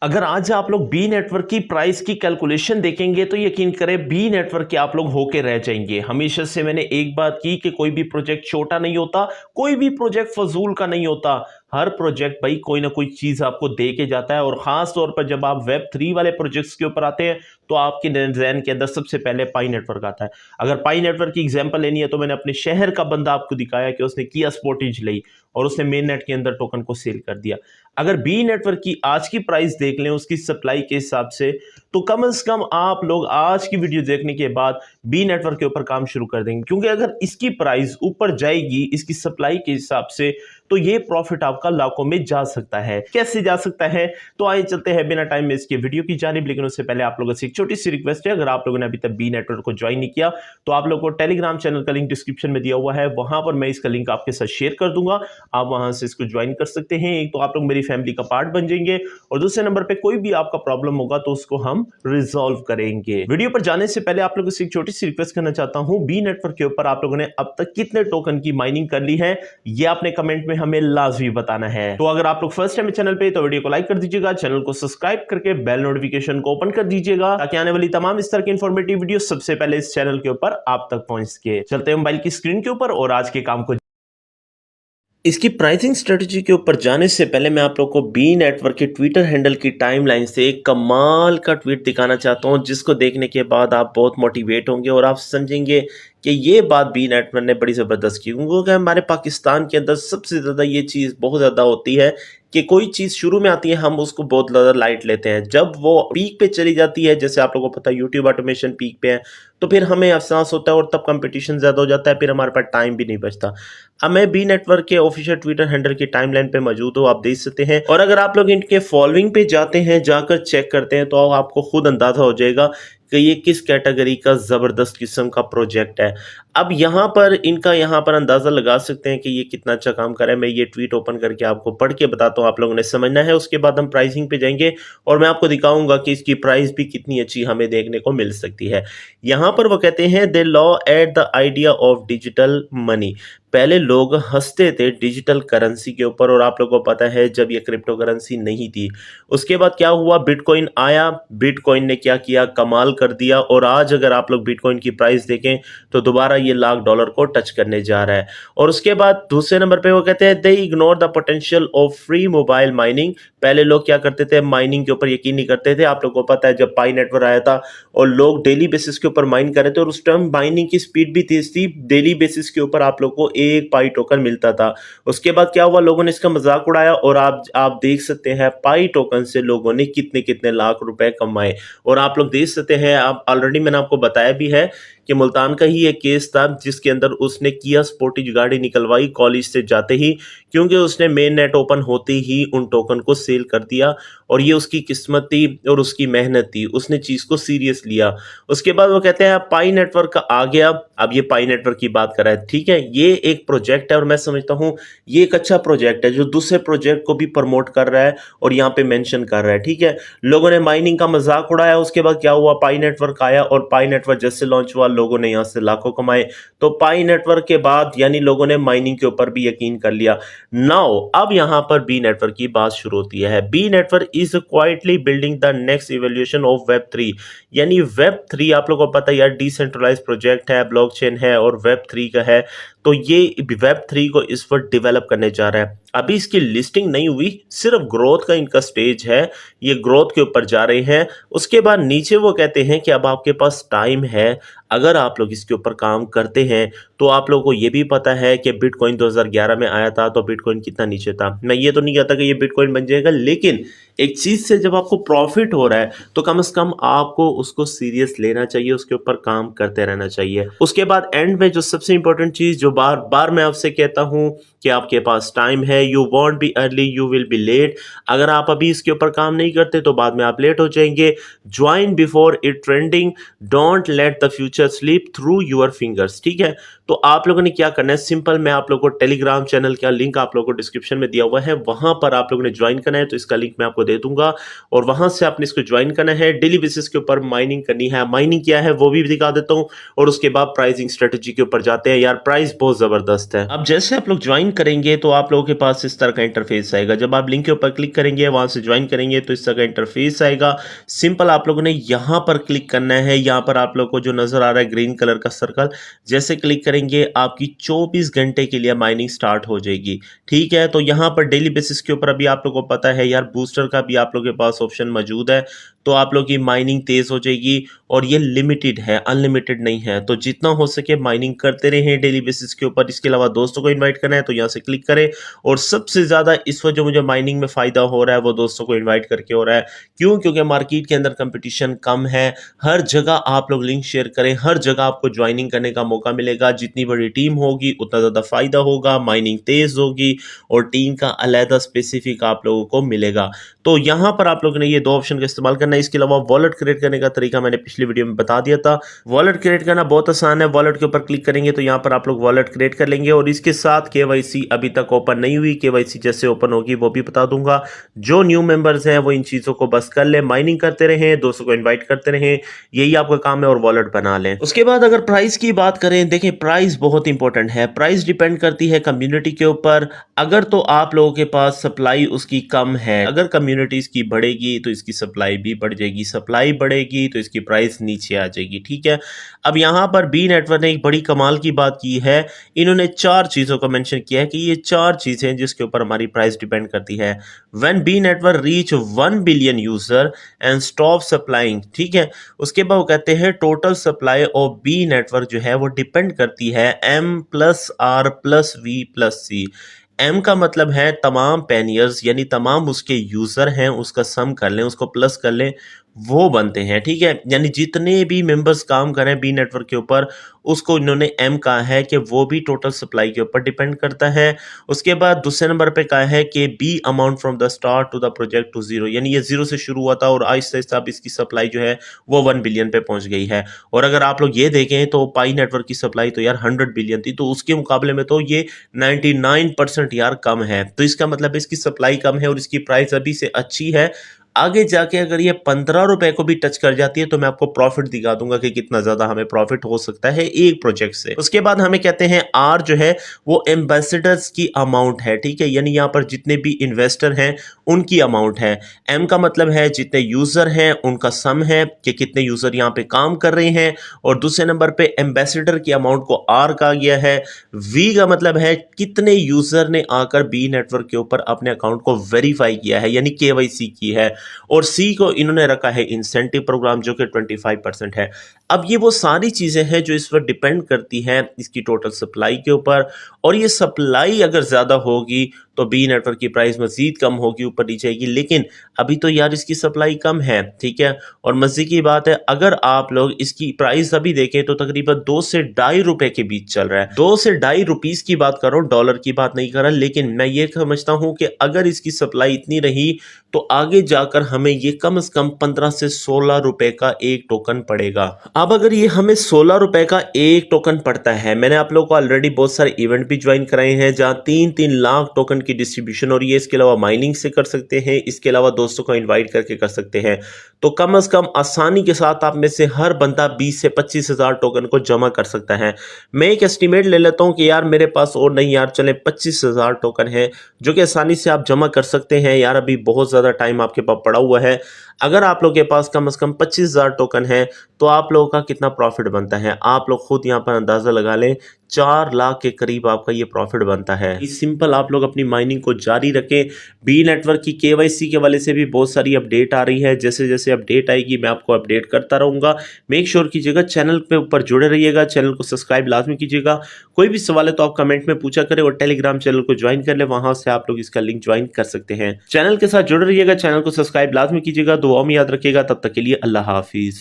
अगर आज आप लोग बी नेटवर्क की प्राइस की कैलकुलेशन देखेंगे तो यकीन करें बी नेटवर्क के आप लोग होके रह जाएंगे। हमेशा से मैंने एक बात की कि कोई भी प्रोजेक्ट छोटा नहीं होता, कोई भी प्रोजेक्ट फजूल का नहीं होता। हर प्रोजेक्ट भाई कोई ना कोई चीज आपको दे के जाता है, और खास तौर पर जब आप वेब 3 वाले प्रोजेक्ट्स के ऊपर आते हैं तो आपके जहन के अंदर सबसे पहले पाई नेटवर्क आता है। अगर पाई नेटवर्क की एग्जांपल लेनी है तो मैंने अपने शहर का बंदा आपको दिखाया कि उसने किया स्पोर्टेज ली और उसने मेन नेट के अंदर टोकन को सेल कर दिया। अगर बी नेटवर्क की आज की प्राइस देख लें उसकी सप्लाई के हिसाब से, तो कम से कम आप लोग आज की वीडियो देखने के बाद बी नेटवर्क के ऊपर काम शुरू कर देंगे, क्योंकि अगर इसकी प्राइस ऊपर जाएगी इसकी सप्लाई के हिसाब से तो ये प्रॉफिट आपका लाखों में जा सकता है। कैसे जा सकता है? तो आइए चलते हैं बिना टाइम में इसके वीडियो की जानिब। लेकिन उससे पहले आप लोगों से एक छोटी सी रिक्वेस्ट है, अगर आप लोगों ने अभी तक बी नेटवर्क को ज्वाइन नहीं किया तो आप लोगों को टेलीग्राम चैनल का लिंक डिस्क्रिप्शन में दिया हुआ है, वहां पर मैं इसका लिंक आपके साथ शेयर कर दूंगा। आप वहां से इसको ज्वाइन कर सकते हैं। एक तो आप लोग मेरी फैमिली का पार्ट बन जाएंगे, और दूसरे नंबर पे कोई भी आपका प्रॉब्लम होगा तो उसको हम रिजॉल्व करेंगे। वीडियो पर जाने से पहले आप लोगों से एक छोटी सी रिक्वेस्ट करना चाहता हूं, बी नेटवर्क के ऊपर आप लोगों ने अब तक कितने टोकन की माइनिंग कर ली है ये आपने कमेंट में हमें लाजमी बताना है। तो अगर आप लोग फर्स्ट टाइम चैनल पे तो वीडियो को लाइक कर दीजिएगा, चैनल को सब्सक्राइब करके बेल नोटिफिकेशन को ओपन कर दीजिएगा, ताकि आने वाली तमाम इस तरह की इंफॉर्मेटिव वीडियो सबसे पहले इस चैनल के ऊपर आप तक पहुंच सके। चलते हैं मोबाइल की स्क्रीन के ऊपर और आज के काम को। इसकी प्राइसिंग स्ट्रेटजी के ऊपर जाने से पहले मैं आप लोग को बी नेटवर्क के ट्विटर हैंडल की टाइमलाइन से एक कमाल का ट्वीट दिखाना चाहता हूं, जिसको देखने के बाद आप बहुत मोटिवेट होंगे और आप समझेंगे कि ये बात बी नेटवर्क ने बड़ी ज़बरदस्त की। क्योंकि हमारे पाकिस्तान के अंदर सबसे ज़्यादा ये चीज़ बहुत ज़्यादा होती है कि कोई चीज़ शुरू में आती है हम उसको बहुत ज़्यादा लाइट लेते हैं, जब वो पीक पे चली जाती है, जैसे आप लोगों को पता है यूट्यूब ऑटोमेशन पीक पे है, तो फिर हमें एहसास होता है और तब कंपटीशन ज़्यादा हो जाता है, फिर हमारे पास टाइम भी नहीं बचता। अब मैं बी नेटवर्क के ऑफिशियल ट्विटर हैंडल की टाइमलाइन पे मौजूद हूँ, आप देख सकते हैं। और अगर आप लोग इनके फॉलोइंग पे जाते हैं, जाकर चेक करते हैं, तो आपको खुद अंदाजा हो जाएगा कि ये किस कैटेगरी का ज़बरदस्त किस्म का प्रोजेक्ट है। अब यहाँ पर अंदाज़ा लगा सकते हैं कि ये कितना अच्छा काम कर रहा है। मैं ये ट्वीट ओपन करके आपको पढ़ के बताता हूँ, आप लोगों ने समझना है। उसके बाद हम प्राइसिंग पे जाएंगे और मैं आपको दिखाऊंगा कि इसकी प्राइस भी कितनी अच्छी हमें देखने को मिल सकती है। यहाँ पर वो कहते हैं the law at the idea of digital money. पहले लोग हंसते थे डिजिटल करेंसी के ऊपर, और आप लोगों को पता है जब ये क्रिप्टो करेंसी नहीं थी, उसके बाद क्या हुआ, बिटकॉइन आया। बिटकॉइन ने क्या किया, कमाल कर दिया। और आज अगर आप लोग बिटकॉइन की प्राइस देखें तो दोबारा ये $1,00,000 को टच करने जा रहा है। और उसके बाद दूसरे नंबर पे वो कहते हैं दे ignore the potential of free mobile mining. पहले लोग क्या करते थे, माइनिंग के ऊपर यकीन नहीं करते थे। आप लोगों को पता है जब पाई नेटवर्क आया था और लोग डेली बेसिस के ऊपर माइन कर रहे थे, और उस टाइम माइनिंग की स्पीड भी तेज थी। डेली बेसिस के ऊपर आप लोग को एक पाई टोकन मिलता था। उसके बाद क्या हुआ, लोगों ने इसका मजाक उड़ाया, और आप देख सकते हैं पाई टोकन से लोगों ने कितने कितने लाख रुपए कमाए। और आप लोग देख सकते हैं, आप ऑलरेडी मैंने आपको बताया भी है कि मुल्तान का ही एक केस था जिसके अंदर उसने किया स्पोर्टेज गाड़ी निकलवाई कॉलेज से जाते ही, क्योंकि उसने मेन नेट ओपन होते ही उन टोकन को सेल कर दिया। और ये उसकी किस्मत थी और उसकी मेहनत थी, उसने चीज को सीरियस लिया। उसके बाद वो कहते हैं पाई नेटवर्क का आ गया। अब ये पाई नेटवर्क की बात कर रहा है, ठीक है, ये एक प्रोजेक्ट है और मैं समझता हूँ ये एक अच्छा प्रोजेक्ट है जो दूसरे प्रोजेक्ट को भी प्रमोट कर रहा है और यहाँ पे मेंशन कर रहा है। ठीक है, लोगों ने माइनिंग का मजाक उड़ाया। उसके बाद क्या हुआ, पाई नेटवर्क आया, और पाई नेटवर्क जैसे लॉन्च हुआ लोगों ने यहाँ से लाखों कमाए। तो पाई नेटवर्क के बाद यानी लोगों ने माइनिंग के ऊपर भी यकीन कर लिया। नाउ अब यहाँ पर बी नेटवर्क की बात शुरू होती है। Bee network is quietly building the next evolution of web 3। यानी वेब 3 आप लोगों को पता है यार डिसेंट्रलाइज प्रोजेक्ट है, ब्लॉकचेन है और वेब 3 का है। तो ये वेब 3 को इस वक्त डेवलप करने जा रहा है। अभी इसकी लिस्टिंग नहीं हुई, सिर्फ ग्रोथ का इनका स्टेज है, ये ग्रोथ के ऊपर जा रहे हैं। उसके बाद नीचे वो कहते हैं कि अब आपके पास टाइम है, अगर आप लोग इसके ऊपर काम करते हैं तो आप लोगों को ये भी पता है कि बिटकॉइन 2011 में आया था तो बिटकॉइन कितना नीचे था। मैं ये तो नहीं कहता कि ये बिटकॉइन बन जाएगा, लेकिन एक चीज से जब आपको प्रॉफिट हो रहा है तो कम से कम आपको उसको सीरियस लेना चाहिए, उसके ऊपर काम करते रहना चाहिए। उसके बाद एंड में जो सबसे इंपॉर्टेंट चीज जो बार बार मैं आपसे कहता हूं कि आपके पास टाइम है, you want be early you will be late. अगर आप अभी इसके ऊपर काम नहीं करते तो बाद में आप लेट हो जाएंगे। Join before it trending, don't let the future sleep through your fingers. ठीक है, तो आप लोगों ने क्या करना है, सिंपल, मैं आप लोगों को टेलीग्राम चैनल का लिंक आप लोगों को डिस्क्रिप्शन में दिया हुआ है, वहां पर आप लोगों ने ज्वाइन करना है। तो इसका लिंक मैं आपको दे दूंगा और वहां से आपने इसको ज्वाइन करना है। डेली बेसिस के ऊपर माइनिंग करनी है। माइनिंग क्या है वो भी दिखा देता हूं, और उसके बाद प्राइसिंग स्ट्रेटेजी के ऊपर जाते हैं। यार प्राइस बहुत जबरदस्त है। अब जैसे आप लोग ज्वाइन करेंगे तो आप लोगों के पास पास इस तरह का इंटरफेस आएगा। जब आप लिंक के ऊपर क्लिक करेंगे, वहां से ज्वाइन करेंगे तो इस तरह का इंटरफेस आएगा। सिंपल आप लोगों ने यहां पर क्लिक करना है। यहां पर आप लोगों को जो नजर आ रहा है ग्रीन कलर का सर्कल, जैसे क्लिक करेंगे आपकी 24 घंटे के लिए माइनिंग स्टार्ट हो जाएगी। ठीक है, तो यहां पर डेली बेसिस के ऊपर अभी आप लोगों को पता है यार, बूस्टर का भी आप लोगों के पास ऑप्शन मौजूद है, तो आप लोग की माइनिंग तेज हो जाएगी। और ये लिमिटेड है, अनलिमिटेड नहीं है, तो जितना हो सके माइनिंग करते रहें डेली बेसिस के ऊपर। इसके अलावा दोस्तों को इनवाइट करना है तो यहाँ से क्लिक करें। और सबसे ज्यादा इस वक्त जो मुझे माइनिंग में फायदा हो रहा है वो दोस्तों को इनवाइट करके हो रहा है। क्यों? क्योंकि मार्केट के अंदर कंपटीशन कम है। हर जगह आप लोग लिंक शेयर करें, हर जगह आपको ज्वाइनिंग करने का मौका मिलेगा। जितनी बड़ी टीम होगी उतना ज्यादा फायदा होगा, माइनिंग तेज होगी और टीम का अलहदा स्पेसिफिक आप लोगों को मिलेगा। तो यहां पर आप लोगों ने ये दो ऑप्शन का इस्तेमाल करना है। इसके अलावा वॉलेट क्रिएट करने का तरीका मैंने पिछली वीडियो में बता दिया था। वॉलेट क्रिएट करना बहुत आसान है। वॉलेट के ऊपर क्लिक करेंगे तो यहां पर आप लोग वॉलेट क्रिएट कर लेंगे और इसके साथ केवाईसी अभी तक ओपन नहीं हुई। केवाईसी जैसे ओपन होगी वो भी बता दूंगा। जो न्यू मेंबर्स हैं वो इन चीजों को बस कर ले, माइनिंग करते रहें, दोस्तों को इन्वाइट करते रहें, यही आपका काम है, और वॉलेट बना लें। उसके बाद अगर प्राइस की बात करें, देखिए प्राइस बहुत इंपॉर्टेंट है। प्राइस डिपेंड करती है कम्युनिटी के ऊपर। अगर तो आप लोगों के पास सप्लाई उसकी कम है, अगर कम्युनिटी इसकी बढ़ेगी तो इसकी सप्लाई भी बढ़ जाएगी, सप्लाई बढ़ेगी तो इसकी प्राइस नीचे आ जाएगी। ठीक है, अब यहां पर बी नेटवर्क ने एक बड़ी कमाल की बात की है। इन्होंने 4 चीजों को मेंशन किया है कि ये 4 चीजें जिसके ऊपर हमारी प्राइस डिपेंड करती है। When Bee network reach 1 billion user and stop supplying. ठीक है, उसके बाद वो कहते हैं total supply of Bee network जो है वो डिपेंड करती है M+R+V+C। एम का मतलब है तमाम पेनियर्स, यानी तमाम उसके यूजर हैं, उसका सम कर लें, उसको प्लस कर लें, वो बनते हैं। ठीक है, यानी जितने भी मेंबर्स काम करें बी नेटवर्क के ऊपर, उसको इन्होंने एम कहा है कि वो भी टोटल सप्लाई के ऊपर डिपेंड करता है। उसके बाद दूसरे नंबर पे कहा है कि B amount from the start to the project to 0, यानी ये 0 से शुरू हुआ था और आहिस्ता आहिस्ता अब इसकी सप्लाई जो है वो 1 बिलियन पे पहुंच गई है। और अगर आप लोग ये देखें तो पाई नेटवर्क की सप्लाई तो यार 100 बिलियन थी, तो उसके मुकाबले में तो ये 99% यार कम है। तो इसका मतलब इसकी सप्लाई कम है और इसकी प्राइस अभी से अच्छी है। आगे जाके अगर ये 15 रुपए को भी टच कर जाती है तो मैं आपको प्रॉफिट दिखा दूंगा कि कितना ज्यादा हमें प्रॉफिट हो सकता है एक प्रोजेक्ट से। उसके बाद हमें कहते हैं आर जो है वो एम्बेसडर्स की अमाउंट है। ठीक है, यानी यहाँ पर जितने भी इन्वेस्टर हैं उनकी अमाउंट है। एम का मतलब है जितने यूजर हैं उनका सम है कि कितने यूजर यहाँ पे काम कर रहे हैं, और दूसरे नंबर पे एम्बेसडर की अमाउंट को आर कहा गया है। वी का मतलब है कितने यूजर ने आकर बी नेटवर्क के ऊपर अपने अकाउंट को वेरीफाई किया है, यानी केवाईसी की है। और सी को इन्होंने रखा है इंसेंटिव प्रोग्राम जो कि 25% है। अब ये वो सारी चीजें हैं जो इस पर डिपेंड करती हैं इसकी टोटल सप्लाई के ऊपर, और ये सप्लाई अगर ज्यादा होगी तो बी नेटवर्क की प्राइस मजीद कम होगी, ऊपर नीचे जाएगी। लेकिन अभी तो यार इसकी सप्लाई कम है। ठीक है, और मजे की बात है अगर आप लोग इसकी प्राइस अभी देखें तो तकरीबन 2 से 2.5 रुपए के बीच चल रहा है। 2 से 2.5 रुपीस की बात कर रहा हूं, डॉलर की बात नहीं कर रहा। लेकिन मैं ये समझता हूं कि अगर इसकी सप्लाई इतनी रही तो आगे जाकर हमें ये कम से कम 15 से 16 रुपए का एक टोकन पड़ेगा। अब अगर ये हमें 16 रुपए का एक टोकन पड़ता है, मैंने आप लोगों को ऑलरेडी बहुत सारे इवेंट भी ज्वाइन कराए हैं जहां 3-3 लाख टोकन की डिस्ट्रीब्यूशन हो रही है। इसके अलावा माइनिंग से कर सकते हैं, इसके अलावा दोस्तों को इन्वाइट करके कर सकते हैं। तो कम से कम आसानी के साथ आप में से हर बंदा 20 से 25 हजार टोकन को जमा कर सकता है। मैं एक एस्टिमेट ले लेता हूं कि यार मेरे पास और नहीं यार चले 25 हजार टोकन है जो कि आसानी से आप जमा कर सकते हैं। यार अभी बहुत ज्यादा टाइम आपके पास पड़ा हुआ है। अगर आप लोग के पास कम से कम 25,000 टोकन है तो आप लोगों का कितना प्रॉफिट बनता है, आप लोग खुद यहाँ पर अंदाजा लगा लें। 4 लाख के करीब आपका ये प्रॉफिट बनता है। सिंपल आप लोग अपनी माइनिंग को जारी रखें। बी नेटवर्क की केवाईसी के वाले से भी बहुत सारी अपडेट आ रही है। जैसे जैसे अपडेट आएगी मैं आपको अपडेट करता रहूंगा। मेक श्योर कीजिएगा चैनल पे ऊपर जुड़े रहिएगा, चैनल को सब्सक्राइब लाजमी कीजिएगा। कोई भी सवाल है तो आप कमेंट में पूछा करें और टेलीग्राम चैनल को ज्वाइन कर ले, वहां से आप लोग इसका लिंक ज्वाइन कर सकते हैं। चैनल के साथ जुड़े रहिएगा, चैनल को सब्सक्राइब लाजमी कीजिएगा, दुआ में याद रखिएगा। तब तक के लिए अल्लाह हाफिज।